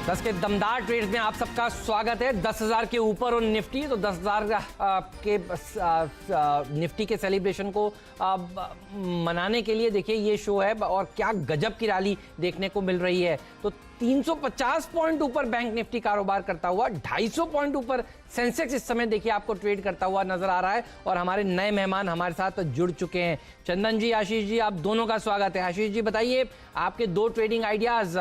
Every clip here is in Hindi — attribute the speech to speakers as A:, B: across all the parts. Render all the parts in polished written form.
A: 10 के दमदार ट्रेड्स में आप सबका स्वागत है। 10,000 के ऊपर और निफ्टी, तो 10,000 के निफ्टी के सेलिब्रेशन को मनाने के लिए देखिए ये शो है और क्या गजब की रैली देखने को मिल रही है। तो 350 पॉइंट ऊपर बैंक निफ्टी कारोबार करता हुआ, 250 पॉइंट ऊपर सेंसेक्स इस समय देखिए आपको ट्रेड करता हुआ नजर आ रहा है। और हमारे नए मेहमान हमारे साथ जुड़ चुके हैं। चंदन जी, आशीष जी, आप दोनों का स्वागत है। आशीष जी बताइए आपके दो ट्रेडिंग आइडियाज।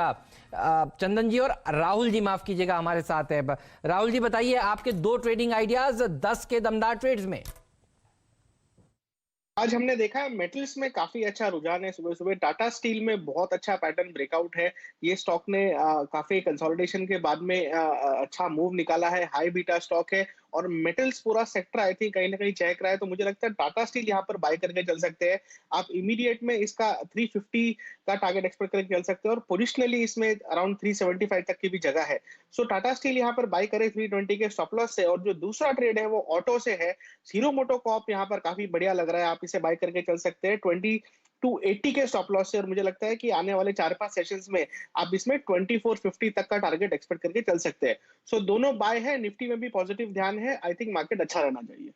A: चंदन जी और राहुल जी, माफ कीजिएगा, हमारे साथ है। राहुल जी बताइए आपके दो ट्रेडिंग आइडियाज 10 के दमदार ट्रेड्स में।
B: आज हमने देखा है मेटल्स में काफी अच्छा रुझान है। सुबह सुबह टाटा स्टील में बहुत अच्छा पैटर्न ब्रेकआउट है। ये स्टॉक ने काफी कंसोलिडेशन के बाद में अच्छा मूव निकाला है। हाई बीटा स्टॉक है और मेटल्स पूरा सेक्टर आई थिंक कहीं ना कहीं चहक रहा है। तो मुझे लगता है टाटा स्टील यहाँ पर बाय करके चल सकते हैं। आप इमीडिएट में इसका 350 का टारगेट एक्सपेक्ट करके चल सकते हैं और पोजिशनली इसमें अराउंड 375 तक की भी जगह है। सो टाटा स्टील यहाँ पर बाय करे 320 के स्टॉप लॉस से। और जो दूसरा ट्रेड है वो ऑटो से है। हीरो मोटोकॉर्प यहाँ पर काफी बढ़िया लग रहा है, आप इसे बाय करके चल सकते हैं 20-80 के स्टॉप लॉस से। और मुझे लगता है कि आने वाले 4-5 सेशंस में आप इसमें 2450 तक का टारगेट एक्सपेक्ट करके चल सकते हैं। सो दोनों बाय है। निफ्टी में भी पॉजिटिव ध्यान है। आई थिंक मार्केट अच्छा रहना चाहिए।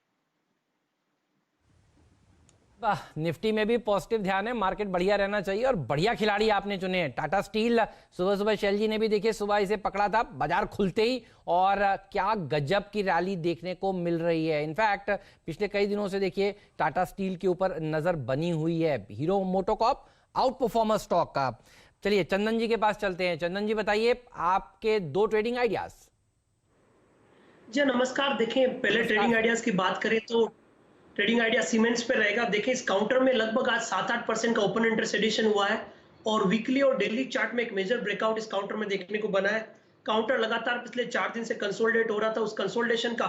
A: निफ्टी में भी पॉजिटिव ध्यान है, मार्केट बढ़िया रहना चाहिए और बढ़िया खिलाड़ी आपने चुने हैं। टाटा स्टील सुबह सुबह शैल जी ने भी देखिए सुबह इसे पकड़ा था बाजार खुलते ही, और क्या गजब की रैली देखने को मिल रही है। इनफैक्ट पिछले कई दिनों से देखिए टाटा स्टील के ऊपर नजर बनी हुई है। Hero MotoCorp out performer stock का। चलिए चंदन जी के पास चलते हैं। चंदन जी बताइए आपके दो ट्रेडिंग आइडियाज।
C: जी नमस्कार। देखें, पहले ट्रेडिंग आइडियाज की बात करें तो ट्रेडिंग आइडिया सीमेंट्स पे रहेगा। देखिए इस काउंटर में लगभग आज 7-8% का ओपन इंटरेस्ट एडिशन हुआ है और वीकली और डेली चार्ट में एक मेजर ब्रेकआउट इस काउंटर में देखने को बना है। काउंटर लगातार पिछले 4 दिन से कंसोलिडेट हो रहा था, उस कंसोलिडेशन का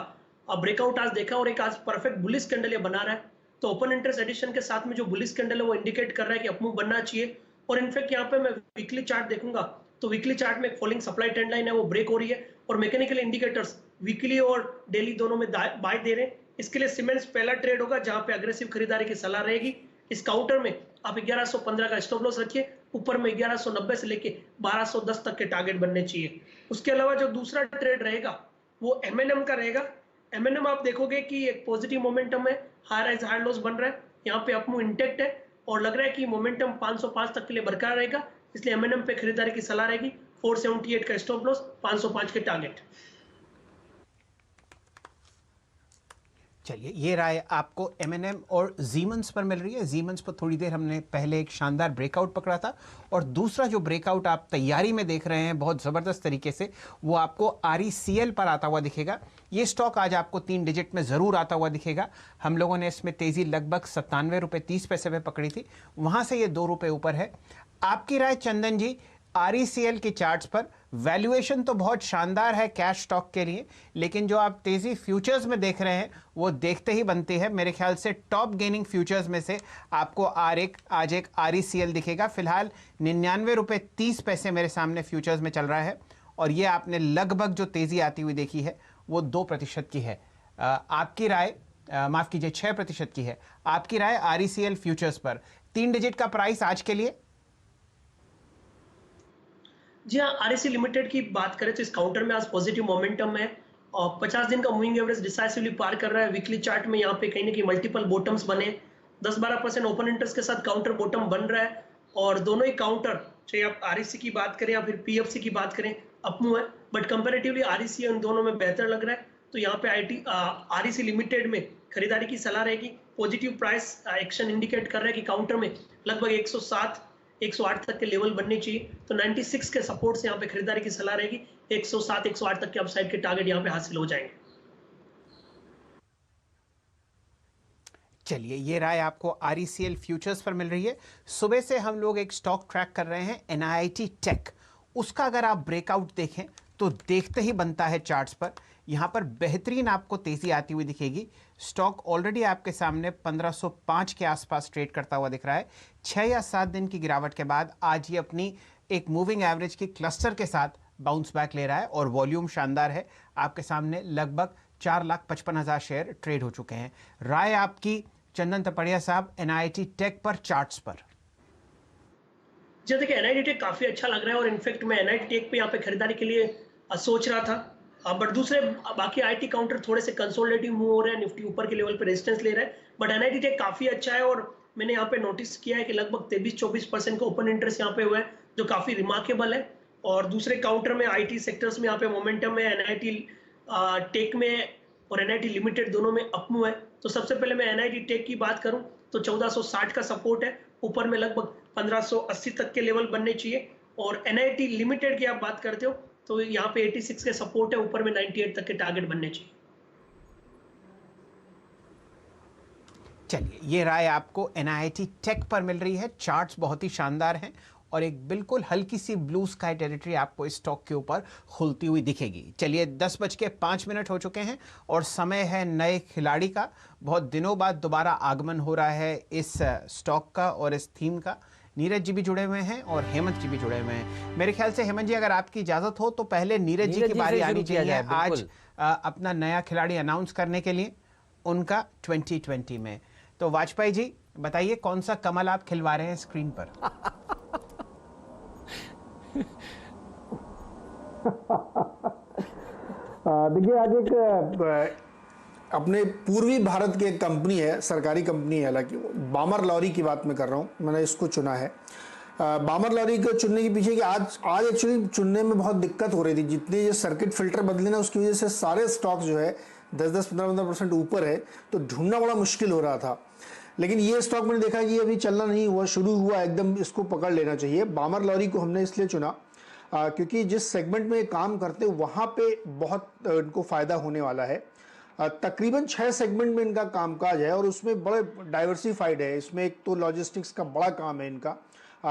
C: ब्रेकआउट आज देखा और एक आज परफेक्ट बुलिश कैंडल ये बना रहा है। तो ओपन इंटरेस्ट एडिशन के साथ में जो बुलिश कैंडल है वो इंडिकेट कर रहा है कि अपमूव बनना चाहिए। और इनफैक्ट यहाँ पे मैं वीकली चार्ट देखूंगा तो वीकली चार्ट में एक फॉलिंग सप्लाई ट्रेंड लाइन है वो ब्रेक हो रही है और मैकेनिकल इंडिकेटर्स वीकली और डेली दोनों में बाय दे रहे हैं। इसके लिए सीमेंट्स पहला ट्रेड होगा जहां पे अग्रेसिव खरीदारी की सलाह रहेगी। इस काउंटर में आप 1115 का स्टॉप लॉस रखिए, ऊपर में 1190 से लेके 1210 तक के टारगेट बनने चाहिए। उसके अलावा जो दूसरा ट्रेड रहेगा वो एमएनएम का रहेगा। एमएनएम आप देखोगे कि एक पॉजिटिव मोमेंटम है, हाई राइज हाई लॉस बन रहा है, यहाँ पे अपमूव इंटेक्ट है और लग रहा है कि मोमेंटम 505 तक के लिए बरकरार रहेगा। इसलिए एमएनएम पे खरीदारी की सलाह रहेगी। 478 का स्टॉप लॉस, 505 के टारगेट।
D: चलिए, ये राय आपको एमएनएम और जीमंस पर मिल रही है। जीमंस पर थोड़ी देर हमने पहले एक शानदार ब्रेकआउट पकड़ा था और दूसरा जो ब्रेकआउट आप तैयारी में देख रहे हैं बहुत ज़बरदस्त तरीके से, वो आपको आरईसीएल पर आता हुआ दिखेगा। ये स्टॉक आज आपको 3 डिजिट में ज़रूर आता हुआ दिखेगा। हम लोगों ने इसमें तेज़ी लगभग 97 रुपये 30 पैसे पे पकड़ी थी, वहाँ से ये 2 रुपये ऊपर है। आपकी राय चंदन जी, आरईसीएल के चार्ट्स पर वैल्यूएशन तो बहुत शानदार है कैश स्टॉक के लिए, लेकिन जो आप तेजी फ्यूचर्स में देख रहे हैं वो देखते ही बनती है। मेरे ख्याल से टॉप गेनिंग फ्यूचर्स में से आपको आज एक आरईसीएल दिखेगा। फिलहाल 99 रुपये 30 पैसे मेरे सामने फ्यूचर्स में चल रहा है और ये आपने लगभग जो तेजी आती हुई देखी है वो 2% की है। आपकी राय, माफ कीजिए 6% की है। आपकी राय आरईसीएल फ्यूचर्स पर 3 डिजिट का प्राइस आज के लिए?
C: जी हाँ, आरईसी लिमिटेड की बात करें तो इस काउंटर में आज पॉजिटिव मोमेंटम है और 50 दिन का मूविंग एवरेज डिसाइसिवली पार कर रहा है। वीकली चार्ट में यहाँ पे कहीं ना कहीं मल्टीपल बॉटम्स बने, 10-12% ओपन इंटरेस्ट के साथ काउंटर बॉटम बन रहा है और दोनों ही काउंटर, चाहे आप आरईसी की बात करें या फिर पीएफसी की बात करें, अपमूव है। बट कंपेरेटिवली आरईसी उन दोनों में बेहतर लग रहा है। तो यहाँ पे आरईसी लिमिटेड में खरीदारी की सलाह रहेगी। पॉजिटिव प्राइस एक्शन इंडिकेट कर रहा है कि काउंटर में लगभग 107-108 तक के लेवल बनने चाहिए। तो 96 के सपोर्ट से यहाँ पे खरीदारी की सलाह रहेगी। 107-108 तक के अपसाइड के टारगेट यहाँ पे हासिल हो जाएंगे।
D: चलिए, ये राय आपको आरईसीएल फ्यूचर्स पर मिल रही है। सुबह से हम लोग एक स्टॉक ट्रैक कर रहे हैं एनआईटी टेक। उसका अगर आप ब्रेकआउट देखें तो देखते ही बनता है चार्ट्स पर। यहाँ पर बेहतरीन आपको तेजी आती हुई दिखेगी। स्टॉक ऑलरेडी आपके सामने 1505 के आसपास ट्रेड करता हुआ दिख रहा है। 6 या 7 दिन की गिरावट के बाद आज ये अपनी एक मूविंग एवरेज की क्लस्टर के साथ बाउंस बैक ले रहा है और वॉल्यूम शानदार है। आपके सामने लगभग 4,55,000 शेयर ट्रेड हो चुके हैं। राय आपकी चंदन तपड़िया साहब एनआईटी टेक पर चार्ट्स पर?
C: जी देखिए, एनआईटी टेक काफ़ी अच्छा लग रहा है और इनफैक्ट मैं एनआईटी टेक पे यहाँ पे खरीदारी के लिए सोच रहा था। बट दूसरे बाकी आईटी काउंटर थोड़े से कंसोलिडेटिव मूव हो रहे हैं, निफ्टी ऊपर के लेवल पे रेजिस्टेंस ले रहा है, बट एनआईटी टेक काफ़ी अच्छा है। और मैंने यहाँ पे नोटिस किया है कि लगभग 23-24% का ओपन इंटरेस्ट यहाँ पे हुआ है, जो काफ़ी रिमार्केबल है। और दूसरे काउंटर में आईटी सेक्टर्स में यहाँ पे मोमेंटम है, एनआईटी टेक में और एनआईटी लिमिटेड दोनों में अपमूव है। तो सबसे पहले मैं एनआईटी टेक की बात करूं तो 1460 का सपोर्ट है, ऊपर में लगभग 1580 तक के लेवल बनने चाहिए। और एनआईटी लिमिटेड की आप बात करते हो तो यहाँ पे 86 के सपोर्ट है, ऊपर में 98 तक के टारगेट बनने चाहिए।
D: चलिए, ये राय आपको एनआईटी टेक पर मिल रही है। चार्ट्स बहुत ही शानदार हैं और एक बिल्कुल हल्की सी ब्लू स्काई टेरिटरी आपको इस स्टॉक के ऊपर खुलती हुई दिखेगी। चलिए, 10:05 हो चुके हैं और समय है नए खिलाड़ी का। बहुत दिनों बाद दोबारा आगमन हो रहा है इस स्टॉक का और इस थीम का। नीरज जी भी जुड़े हुए हैं और हेमंत जी भी जुड़े हुए हैं। मेरे ख्याल से हेमंत जी, अगर आपकी इजाजत हो तो पहले नीरज जी की बारी आनी चाहिए आज अपना नया खिलाड़ी अनाउंस करने के लिए, उनका 2020 में। तो वाजपेयी जी बताइए, कौन सा कमल आप खिलवा रहे हैं स्क्रीन पर?
E: देखिए, आज एक अपने पूर्वी भारत की एक कंपनी है, सरकारी कंपनी है, हालांकि बामर लॉरी की बात मैं कर रहा हूँ, मैंने इसको चुना है। बामर लॉरी को चुनने के पीछे कि आज एक्चुअली चुनने में बहुत दिक्कत हो रही थी। जितने ये सर्किट फिल्टर बदले ना, उसकी वजह से सारे स्टॉक जो है 10-10, 15-15% ऊपर है, तो ढूंढना बड़ा मुश्किल हो रहा था। लेकिन ये स्टॉक मैंने देखा कि अभी चलना नहीं हुआ, शुरू हुआ एकदम, इसको पकड़ लेना चाहिए। बामर लॉरी को हमने इसलिए चुना क्योंकि जिस सेगमेंट में काम करते वहाँ पे बहुत इनको फ़ायदा होने वाला है। तकरीबन 6 सेगमेंट में इनका कामकाज है और उसमें बड़े डाइवर्सिफाइड है। इसमें एक तो लॉजिस्टिक्स का बड़ा काम है इनका,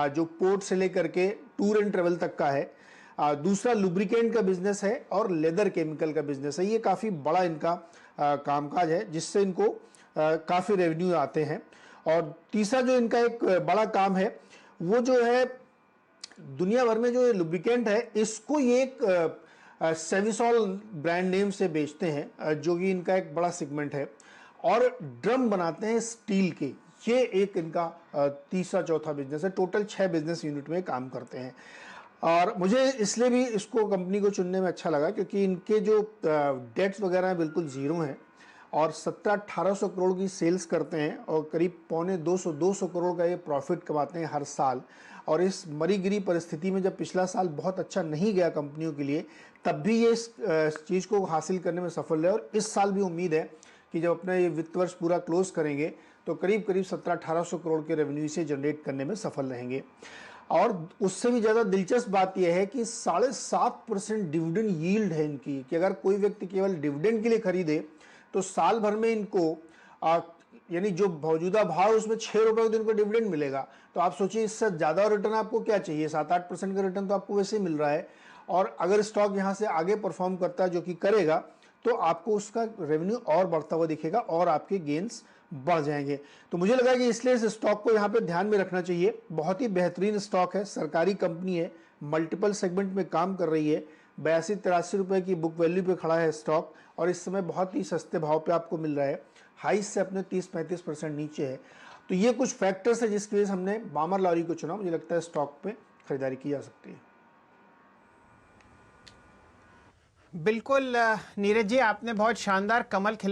E: जो पोर्ट से लेकर के टूर एंड ट्रेवल तक का है। दूसरा लुब्रिकेंट का बिजनेस है और लेदर केमिकल का बिजनेस है। ये काफ़ी बड़ा इनका कामकाज है, जिससे इनको काफ़ी रेवेन्यू आते हैं। और तीसरा जो इनका एक बड़ा काम है वो जो है, दुनिया भर में जो लुब्रिकेंट है इसको ये एक सेविसॉल ब्रांड नेम से बेचते हैं, जो कि इनका एक बड़ा सेगमेंट है। और ड्रम बनाते हैं स्टील के, ये एक इनका तीसरा चौथा बिजनेस है। टोटल 6 बिजनेस यूनिट में काम करते हैं। और मुझे इसलिए भी इसको कंपनी को चुनने में अच्छा लगा क्योंकि इनके जो डेट्स वगैरह हैं बिल्कुल ज़ीरो हैं और 1700-1800 करोड़ की सेल्स करते हैं और करीब 125-200 करोड़ का ये प्रॉफिट कमाते हैं हर साल। और इस मरी गिरी परिस्थिति में जब पिछला साल बहुत अच्छा नहीं गया कंपनियों के लिए, तब भी ये इस चीज़ को हासिल करने में सफल रहे। और इस साल भी उम्मीद है कि जब अपना ये वित्त वर्ष पूरा क्लोज करेंगे तो करीब 1700-1800 करोड़ के रेवेन्यू से जनरेट करने में सफल रहेंगे। और उससे भी ज़्यादा दिलचस्प बात यह है कि 7.5% डिविडेंड यील्ड है इनकी, कि अगर कोई व्यक्ति केवल डिविडेंड के लिए खरीदे तो साल भर में इनको यानी जो मौजूदा भाव उसमें 6 रुपए का इनको डिविडेंड मिलेगा। तो आप सोचिए, इससे ज़्यादा रिटर्न आपको क्या चाहिए? 7-8% का रिटर्न तो आपको वैसे ही मिल रहा है। और अगर स्टॉक यहाँ से आगे परफॉर्म करता है, जो कि करेगा, तो आपको उसका रेवेन्यू और बढ़ता हुआ दिखेगा और आपके गेन्स बढ़ जाएंगे। तो मुझे लगा कि इसलिए इस स्टॉक को यहाँ पे ध्यान में रखना चाहिए। बहुत ही बेहतरीन स्टॉक है, सरकारी कंपनी है, मल्टीपल सेगमेंट में काम कर रही है। 82-83 रुपए की बुक वैल्यू पे खड़ा है स्टॉक और इस समय बहुत ही सस्ते भाव पे आपको मिल रहा है। हाई से अपने 30-35% नीचे है। तो ये कुछ फैक्टर्स है जिसकी वजह से हमने बामर लॉरी को चुना। मुझे लगता है स्टॉक पे खरीदारी की जा सकती है।
D: बिल्कुल नीरज जी, आपने बहुत शानदार कमल खिलवाया।